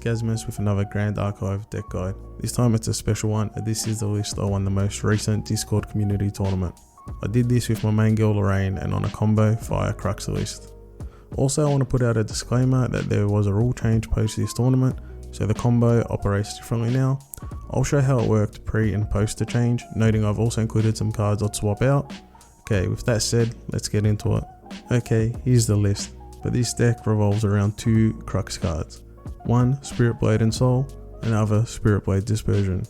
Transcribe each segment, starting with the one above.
Gasmus with another Grand Archive deck guide. This time it's a special one, and this is the list I won the most recent Discord community tournament. I did this with my main girl Lorraine and on a combo via Crux list. Also, I want to put out a disclaimer that there was a rule change post this tournament, so the combo operates differently now. I'll show how it worked pre and post the change, noting I've also included some cards I'd swap out. Okay, with that said, let's get into it. Okay, here's the list, but this deck revolves around 2 Crux cards. One, Spirit Blade Ensoul, and other Spirit Blade Dispersion.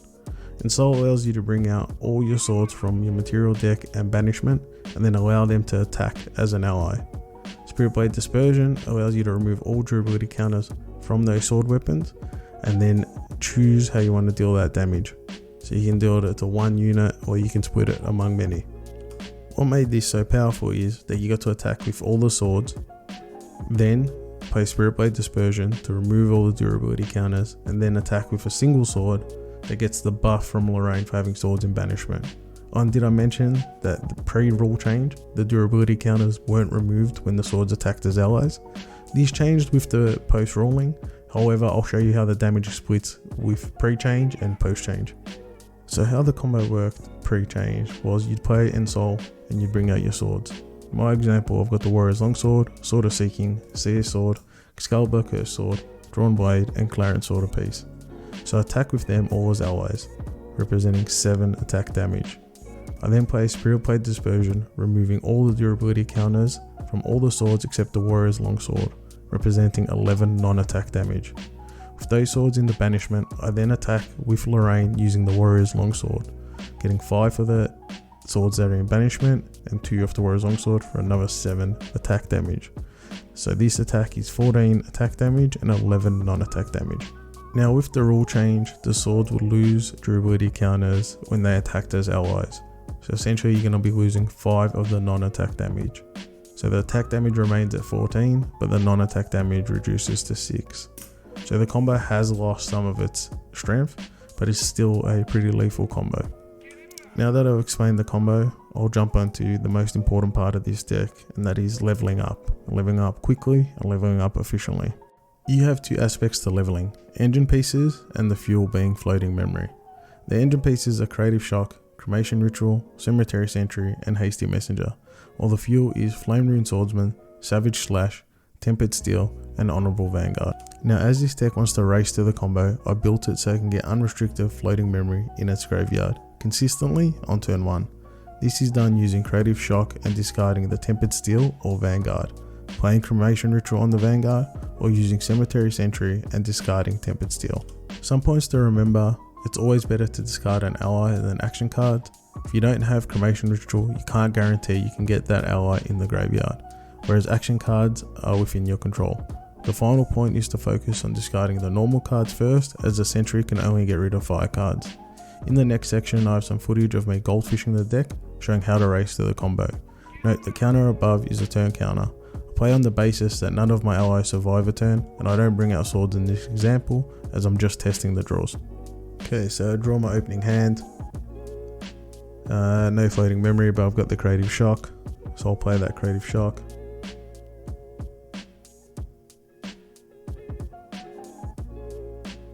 Ensoul allows you to bring out all your swords from your material deck and banishment, and then allow them to attack as an ally. Spirit Blade Dispersion allows you to remove all durability counters from those sword weapons, and then choose how you want to deal that damage. So you can deal it to one unit, or you can split it among many. What made this so powerful is that you got to attack with all the swords, then play Spirit Blade Dispersion to remove all the durability counters, and then attack with a single sword that gets the buff from Lorraine for having swords in banishment. And did I mention that the pre-rule change, the durability counters weren't removed when the swords attacked as allies? These changed with the post-ruling, however I'll show you how the damage splits with pre-change and post-change. So how the combo worked pre-change was you'd play Ensoul and you'd bring out your swords. In my example, I've got the Warrior's Longsword, Sword of Seeking, Seer Sword, Excalibur Curse Sword, Drawn Blade, and Clarence Sword apiece. So I attack with them all as allies, representing 7 attack damage. I then play Spirit Blade Dispersion, removing all the durability counters from all the swords except the Warrior's Longsword, representing 11 non-attack damage. With those swords in the banishment, I then attack with Lorraine using the Warrior's Longsword, getting 5 of the swords that are in banishment and 2 of the Warrior's Longsword for another 7 attack damage. So this attack is 14 attack damage and 11 non-attack damage. Now with the rule change, the swords would lose durability counters when they attacked as allies. So essentially you're going to be losing 5 of the non-attack damage. So the attack damage remains at 14, but the non-attack damage reduces to 6. So the combo has lost some of its strength, but it's still a pretty lethal combo. Now that I've explained the combo, I'll jump onto the most important part of this deck, and that is leveling up. Leveling up quickly and leveling up efficiently. You have 2 aspects to leveling, engine pieces and the fuel being floating memory. The engine pieces are Creative Shock, Cremation Ritual, Cemetery Sentry, and Hasty Messenger, while the fuel is Flame Rune Swordsman, Savage Slash, Tempered Steel, and Honorable Vanguard. Now as this deck wants to race to the combo, I built it so it can get unrestricted floating memory in its graveyard, consistently on turn 1. This is done using Creative Shock and discarding the Tempered Steel or Vanguard, playing Cremation Ritual on the Vanguard, or using Cemetery Sentry and discarding Tempered Steel. Some points to remember: it's always better to discard an ally than action cards. If you don't have Cremation Ritual, you can't guarantee you can get that ally in the graveyard, whereas action cards are within your control. The final point is to focus on discarding the normal cards first, as the Sentry can only get rid of fire cards. In the next section I have some footage of me goldfishing the deck, showing how to race to the combo. Note the counter above is a turn counter. I play on the basis that none of my allies survive a turn, and I don't bring out swords in this example as I'm just testing the draws. Okay, so I draw my opening hand. No floating memory, but I've got the Creative Shock, so I'll play that Creative Shock.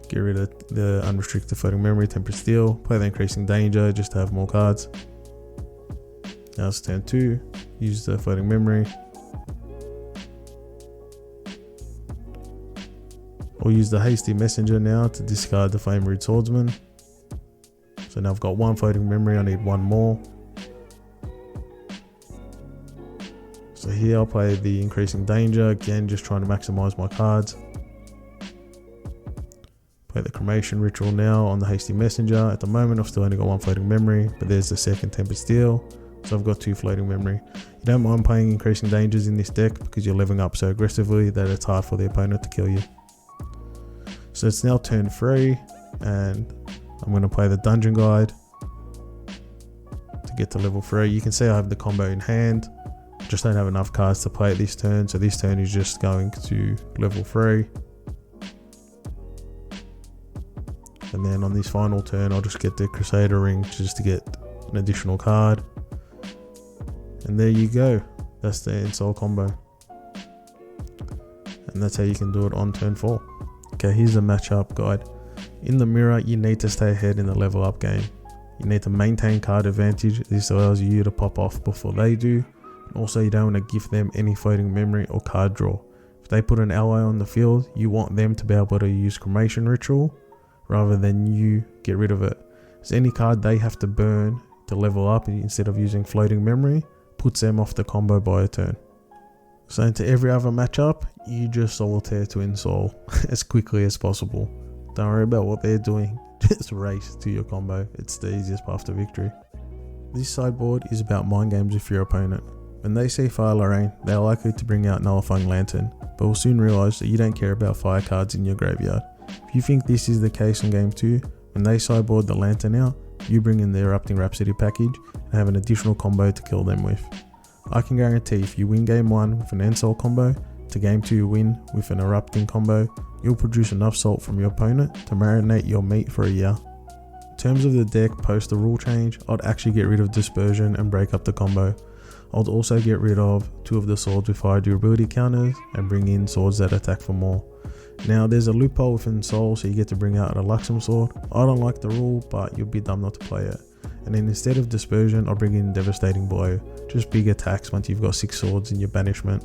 Get rid of the unrestricted floating memory, Tempered Steel, play the Increasing Danger just to have more cards. Now it's turn 2, use the floating memory. I'll use the Hasty Messenger now to discard the Flame Rune Swordsman. So now I've got 1 floating memory, I need 1 more. So here I'll play the Increasing Danger, again just trying to maximize my cards. Play the Cremation Ritual now on the Hasty Messenger. At the moment I've still only got 1 floating memory, but there's the second Tempered Steel, so I've got 2 floating memory. You don't mind playing Increasing Dangers in this deck because you're leveling up so aggressively that it's hard for the opponent to kill you. So it's now turn 3, and I'm going to play the Dungeon Guide to get to level 3. You can see I have the combo in hand, just don't have enough cards to play it this turn, so this turn is just going to level 3. And then on this final turn I'll just get the Crusader Ring just to get an additional card. And there you go, that's the Ensoul combo. And that's how you can do it on turn 4. Okay, here's a matchup guide. In the mirror, you need to stay ahead in the level up game. You need to maintain card advantage. This allows you to pop off before they do. And also, you don't want to give them any floating memory or card draw. If they put an ally on the field, you want them to be able to use Cremation Ritual rather than you get rid of it. So any card they have to burn to level up instead of using floating memory puts them off the combo by a turn. So into every other matchup, you just solitaire to Ensoul as quickly as possible. Don't worry about what they're doing, just race to your combo. It's the easiest path to victory. This sideboard is about mind games with your opponent. When they see Fire Lorraine, they are likely to bring out Nullifying Lantern, but will soon realise that you don't care about fire cards in your graveyard. If you think this is the case in game 2, when they sideboard the Lantern out, you bring in the Erupting Rhapsody package and have an additional combo to kill them with. I can guarantee if you win game 1 with an Ensoul combo, to game 2 win with an Erupting combo, you'll produce enough salt from your opponent to marinate your meat for a year. In terms of the deck post the rule change, I'd actually get rid of Dispersion and break up the combo. I'd also get rid of 2 of the swords with higher durability counters and bring in swords that attack for more. Now there's a loophole within Soul, so you get to bring out a Luxem sword. I don't like the rule, but you'll be dumb not to play it. And then instead of Dispersion, I'll bring in Devastating Blow, just big attacks once you've got 6 swords in your banishment.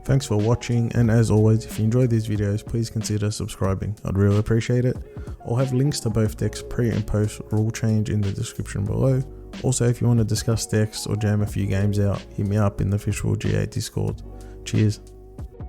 Thanks for watching, and as always, if you enjoyed these videos, please consider subscribing. I'd really appreciate it. I'll have links to both decks pre and post rule change in the description below. Also, if you want to discuss decks or jam a few games out, hit me up in the official G8 Discord. Cheers.